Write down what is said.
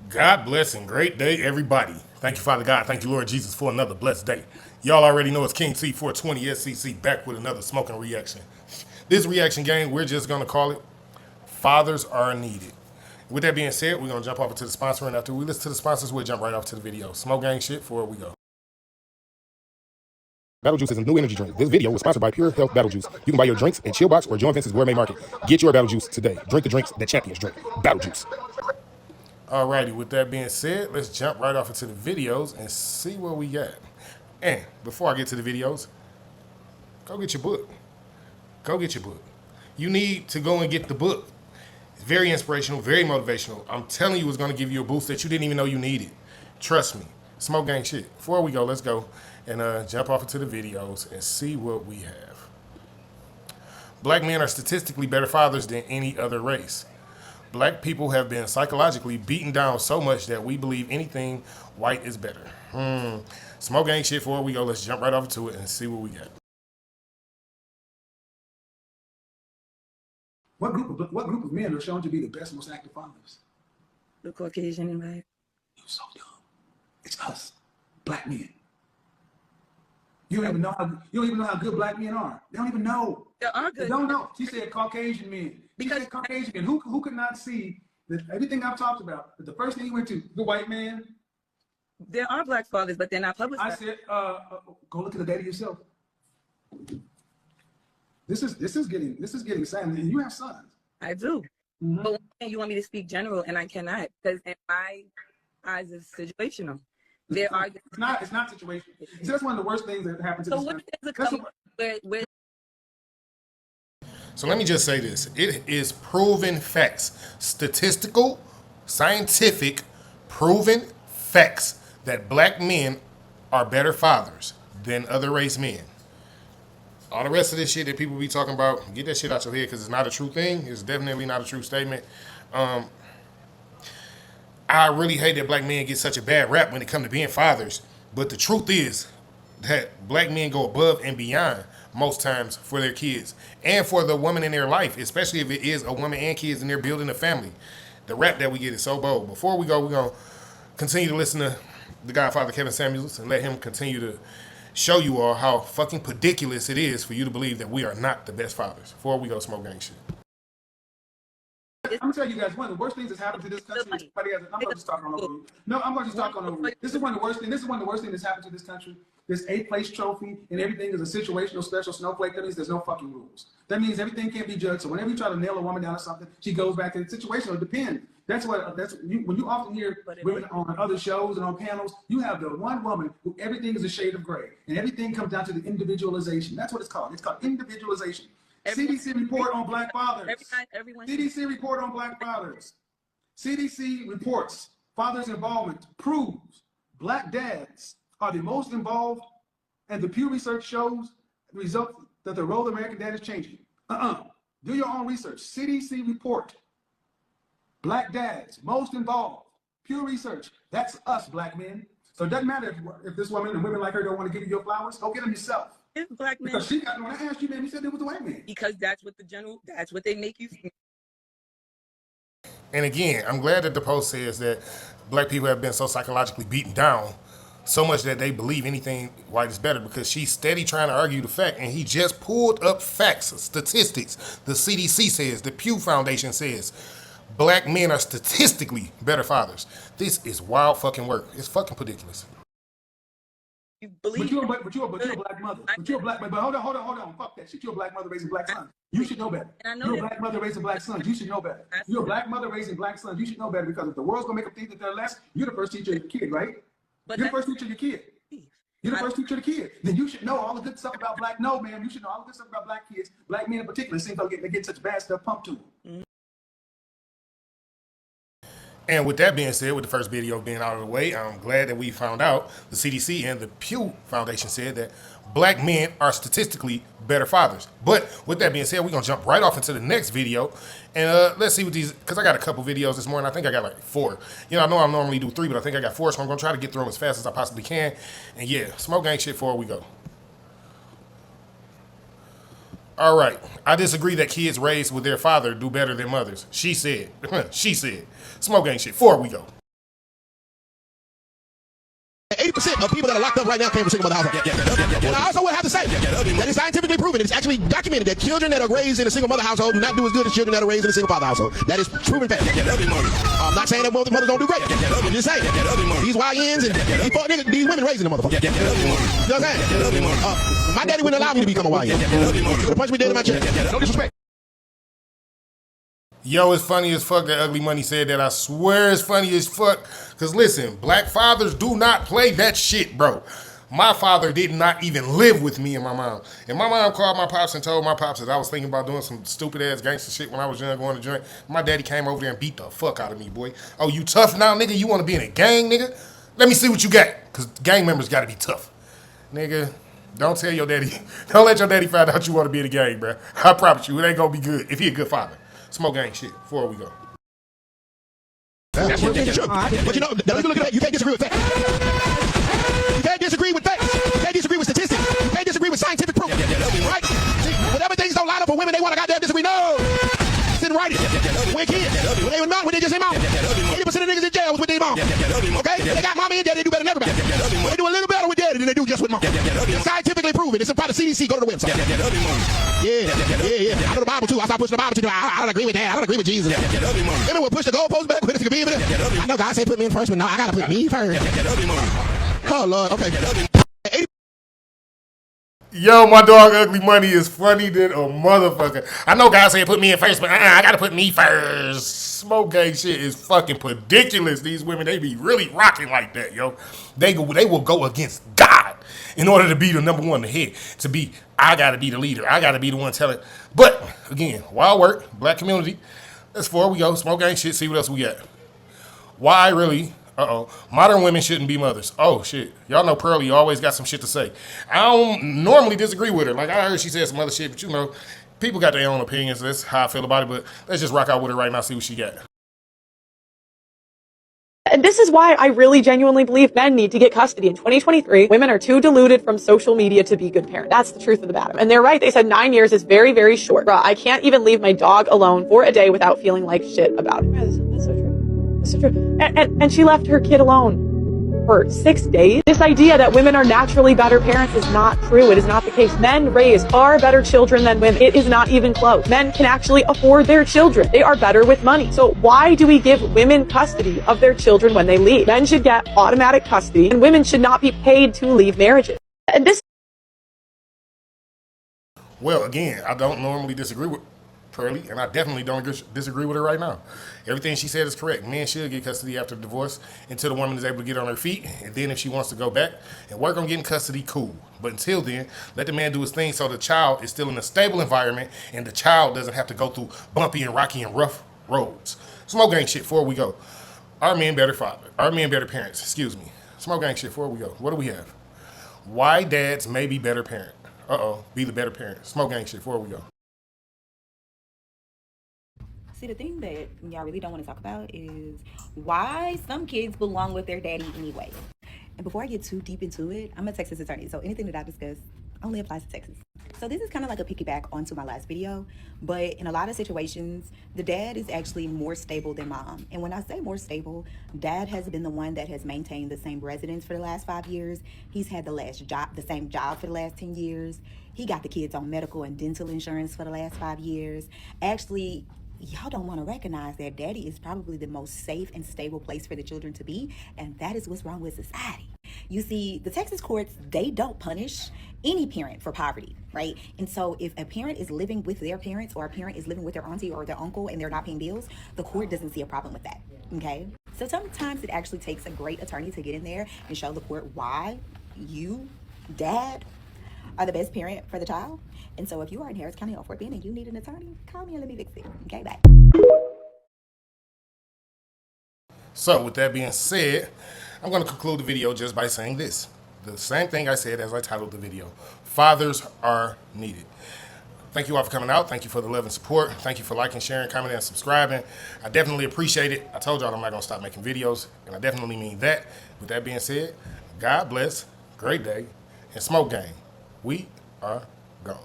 God bless and great day, everybody. Thank you, Father God. Thank you, Lord Jesus, for another blessed day. Y'all already know it's King T420 SCC back with another smoking reaction. This reaction game, we're just going to call it Fathers Are Needed. With that being said, we're going to jump off into the sponsor, and after we listen to the sponsors, we'll jump right off to the video. Smoke gang shit before we go. Battle Juice is a new energy drink. This video was sponsored by Pure Health Battle Juice. You can buy your drinks in Chill Box or Joint Vince's Gourmet Market. Get your Battle Juice today. Drink the drinks that champions drink. Battle Juice. Alrighty, with that being said, let's jump right off into the videos and see what we got. And before I get to the videos, go get your book. Go get your book. You need to go and get the book. It's very inspirational, very motivational. I'm telling you, it's going to give you a boost that you didn't even know you needed. Trust me. Smoke gang shit. Before we go, let's go and jump off into the videos and see what we have. Black men are statistically better fathers than any other race. Black people have been psychologically beaten down so much that we believe anything white is better. Smoke gang shit before we go. Let's jump right over to it and see what we got. What group of men are shown to be the best, most active fathers? The Caucasian and black. You're so dumb. It's us, black men. You don't even know how good black men are. They don't even know. There are good. They don't know. She said Caucasian men. She said Caucasian men. Who could not see that everything I've talked about? That the first thing he went to, the white man. There are black fathers, but they're not publicized. I said, go look at the data yourself. This is getting sad. And you have sons. I do. Mm-hmm. But you want me to speak general, and I cannot, because in my eyes, it's situational. There are. It's not situational. See, that's one of the worst things that happened to this country. So let me just say this. It is proven facts. Statistical, scientific, proven facts that black men are better fathers than other race men. All the rest of this shit that people be talking about, get that shit out your head because it's not a true thing. It's definitely not a true statement. I really hate that black men get such a bad rap when it comes to being fathers. But the truth is that black men go above and beyond most times for their kids and for the woman in their life, especially if it is a woman and kids and they're building a family. The rap that we get is so bold. Before we go, we're going to continue to listen to the Godfather Kevin Samuels and let him continue to show you all how fucking ridiculous it is for you to believe that we are not the best fathers. Before we go smoke gang shit. I'm gonna tell you guys one of the worst things that's happened to this country. I'm not just talking on over you. No, I'm gonna just talk on over you. This is one of the worst things. This is one of the worst things that's happened to this country. This 8th place trophy and everything is a situational special snowflake. That means there's no fucking rules. That means everything can't be judged. So whenever you try to nail a woman down or something, she goes back to the situational. It depends. When you often hear women on other shows and on panels, you have the one woman who everything is a shade of gray and everything comes down to the individualization. That's what it's called. It's called individualization. CDC report on black fathers. CDC report on black fathers. CDC reports fathers' involvement proves black dads are the most involved, and the Pew Research shows the result that the role of American dad is changing. Do your own research. CDC report. Black dads, most involved. Pew Research. That's us, black men. So it doesn't matter if this woman and women like her don't want to give you your flowers. Go get them yourself. Black men. Because when I asked you, man, you said it was a white man. Because that's what they make you think. And again, I'm glad that the post says that black people have been so psychologically beaten down so much that they believe anything white is better, because she's steady trying to argue the fact, and he just pulled up facts, statistics. The CDC says, the Pew Foundation says, black men are statistically better fathers. This is wild fucking work. It's fucking ridiculous. You believe but you're a black mother. But you're a black mother. But hold on. Fuck that shit. You're a black mother raising black sons. You should know better. You're a black mother raising black sons. You should know better. You're a black mother raising black sons. You should know better, because if the world's gonna make them think that they're less, you're the first teacher of your kid, right? You're the first teacher of your kid. You're the first teacher of the kid. Then you should know all the good stuff about black. No, man, you should know all the good stuff about black kids, black men in particular. It seems like they get such bad stuff pumped to them. And with that being said, with the first video being out of the way, I'm glad that we found out the CDC and the Pew Foundation said that black men are statistically better fathers. But with that being said, we're going to jump right off into the next video. And let's see what these, because I got a couple videos this morning. I think I got like 4. You know, I know I normally do 3, but I think I got 4. So I'm going to try to get through them as fast as I possibly can. And yeah, smoke gang shit before we go. All right. I disagree that kids raised with their father do better than mothers. She said. She said. Smoke gang shit. Before we go. 80% of people that are locked up right now came from single mother households. And I also would have to say that it's scientifically proven, it's actually documented that children that are raised in a single mother household do not do as good as children that are raised in a single father household. That is proven fact. I'm not saying that mothers don't do great. I'm just saying these YNs and these fuck niggas, these women raising the motherfuckers. You know what I'm saying? My daddy wouldn't allow me to become a YN. He punch me dead in my chest. No disrespect. Yo, it's funny as fuck that Ugly Money said that. I swear it's funny as fuck. Because listen, black fathers do not play that shit, bro. My father did not even live with me and my mom. And my mom called my pops and told my pops that I was thinking about doing some stupid ass gangster shit when I was young, going to drink. My daddy came over there and beat the fuck out of me, boy. Oh, you tough now, nigga? You want to be in a gang, nigga? Let me see what you got. Because gang members got to be tough. Nigga, don't tell your daddy. Don't let your daddy find out you want to be in a gang, bro. I promise you, it ain't going to be good if he a good father. Smoke gang shit before we go. That's what it's true. But you know, look at that. You can't disagree with facts. You can't disagree with facts. You can't disagree with statistics. You can't disagree with scientific proof. Right? See, whatever things don't line up for women, they want to goddamn disagree. No! Sit and write it. When kids, when they were mom, when they just say mom. 80% of niggas in jail was with their mom. Okay? They got mommy and daddy, they do better than everybody. They do a little better with daddy than they do just with mom. It's scientifically proven. It's a part of CDC. Go to the website. Yeah. I know the Bible too. I start pushing the Bible too. I don't agree with that. I don't agree with Jesus. Women will push the goalposts back. I know God said put me in first, but no, I gotta put me first. Oh Lord, okay. Yo, my dog Ugly Money is funny than a motherfucker. I know God said put me in first, but I gotta put me first. Smoke gang shit is fucking ridiculous. These women, they be really rocking like that, yo. They will go against God in order to be the number one, the head. To be, I gotta be the leader. I gotta be the one telling. But again, wild work, black community. That's before we go. Smoke gang shit. See what else we got. Why really? Modern women shouldn't be mothers. Oh, shit. Y'all know Pearly always got some shit to say. I don't normally disagree with her. Like, I heard she said some other shit, but you know, people got their own opinions. That's how I feel about it, but let's just rock out with her right now, see what she got. And this is why I really genuinely believe men need to get custody. In 2023, women are too deluded from social media to be good parents. That's the truth of the matter. And they're right. They said 9 years is very, very short. Bruh, I can't even leave my dog alone for a day without feeling like shit about it. That's so true. That's so true. And she left her kid alone for 6 days. This idea that women are naturally better parents is not true. It is not the case. Men raise far better children than women. It is not even close. Men can actually afford their children. They are better with money. So why do we give women custody of their children when they leave? Men should get automatic custody and women should not be paid to leave marriages. And this. Well, again, I don't normally disagree with Pearly, and I definitely don't disagree with her right now. Everything she said is correct. Men should get custody after the divorce until the woman is able to get on her feet, and then if she wants to go back and work on getting custody, cool. But until then, let the man do his thing so the child is still in a stable environment and the child doesn't have to go through bumpy and rocky and rough roads. Smoke gang shit before we go. Are men better fathers? Are men better parents? Excuse me. Smoke gang shit before we go. What do we have? Why dads may be better parent. Be the better parent. Smoke gang shit before we go. See, the thing that y'all really don't want to talk about is why some kids belong with their daddy anyway. And before I get too deep into it, I'm a Texas attorney, so anything that I discuss only applies to Texas. So this is kind of like a piggyback onto my last video, but in a lot of situations, the dad is actually more stable than mom. And when I say more stable, dad has been the one that has maintained the same residence for the last 5 years. He's had the same job for the last 10 years. He got the kids on medical and dental insurance for the last 5 years. Actually, y'all don't want to recognize that daddy is probably the most safe and stable place for the children to be, and that is what's wrong with society. You see, the Texas courts, they don't punish any parent for poverty, right? And so if a parent is living with their parents or a parent is living with their auntie or their uncle and they're not paying bills, the court doesn't see a problem with that, okay? So sometimes it actually takes a great attorney to get in there and show the court why you, dad, are the best parent for the child. And so if you are in Harris County or Fort Bend and you need an attorney, call me and let me fix it. Okay, bye. So with that being said, I'm going to conclude the video just by saying this. The same thing I said as I titled the video. Fathers are needed. Thank you all for coming out. Thank you for the love and support. Thank you for liking, sharing, commenting, and subscribing. I definitely appreciate it. I told y'all I'm not going to stop making videos, and I definitely mean that. With that being said, God bless, great day, and smoke gang. We are gone.